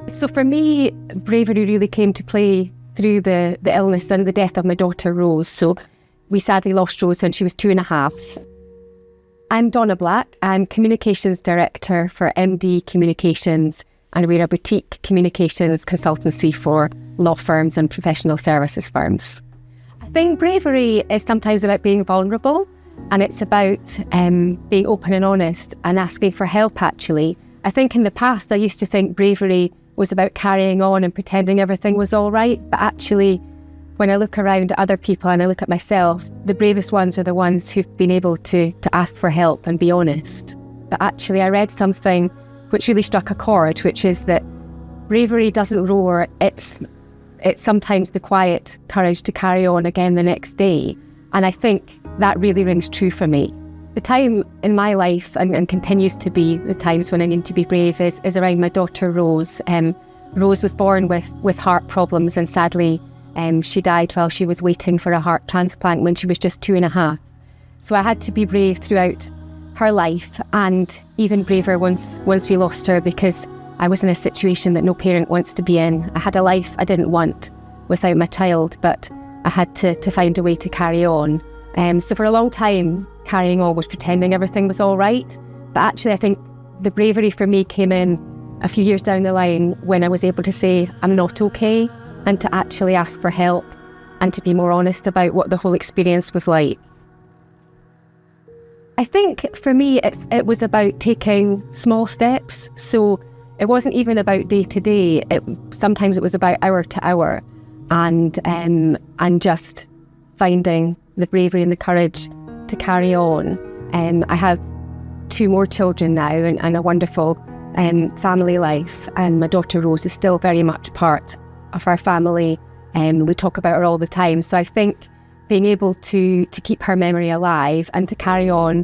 So for me, bravery really came to play through the illness and the death of my daughter, Rose. So we sadly lost Rose when she was 2.5. I'm Donna Black. I'm Communications Director for MD Communications, and we're a boutique communications consultancy for law firms and professional services firms. I think bravery is sometimes about being vulnerable, and it's about being open and honest and asking for help, actually. I think in the past I used to think bravery was about carrying on and pretending everything was all right, but actually when I look around at other people and I look at myself, the bravest ones are the ones who've been able to ask for help and be honest. But actually I read something which really struck a chord, which is that bravery doesn't roar, it's sometimes the quiet courage to carry on again the next day. And I think that really rings true for me. The time in my life, and continues to be the times when I need to be brave, is around my daughter Rose. Rose was born with heart problems, and sadly she died while she was waiting for a heart transplant when she was just 2.5. So I had to be brave throughout her life, and even braver once we lost her, because I was in a situation that no parent wants to be in. I had a life I didn't want without my child, but I had to find a way to carry on. So for a long time, carrying on was pretending everything was all right. But actually, I think the bravery for me came in a few years down the line when I was able to say, I'm not okay, and to actually ask for help and to be more honest about what the whole experience was like. I think for me, it was about taking small steps. So it wasn't even about day to day. Sometimes it was about hour to hour, and just finding the bravery and the courage to carry on. I have 2 more children now and a wonderful family life, and my daughter Rose is still very much part of our family, and we talk about her all the time. So I think being able to keep her memory alive and to carry on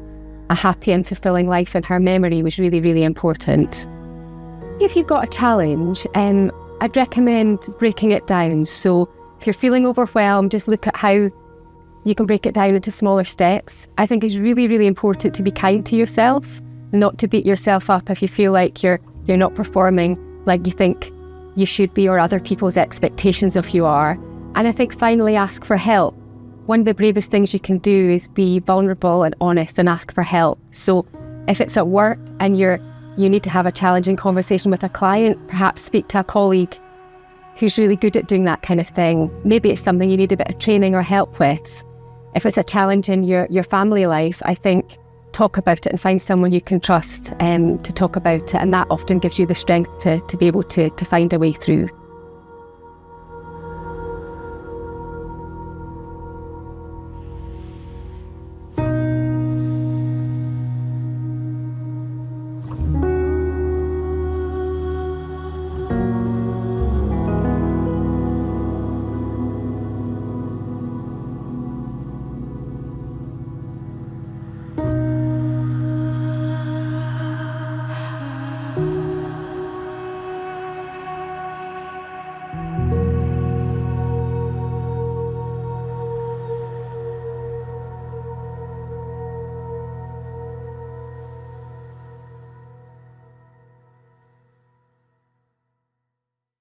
a happy and fulfilling life in her memory was really, really important. If you've got a challenge, I'd recommend breaking it down. So if you're feeling overwhelmed, just look at how you can break it down into smaller steps. I think it's really, really important to be kind to yourself, not to beat yourself up if you feel like you're not performing like you think you should be, or other people's expectations of you are. And I think finally, ask for help. One of the bravest things you can do is be vulnerable and honest and ask for help. So if it's at work and you need to have a challenging conversation with a client, perhaps speak to a colleague who's really good at doing that kind of thing. Maybe it's something you need a bit of training or help with. If it's a challenge in your family life, I think talk about it and find someone you can trust to talk about it, and that often gives you the strength to be able to find a way through.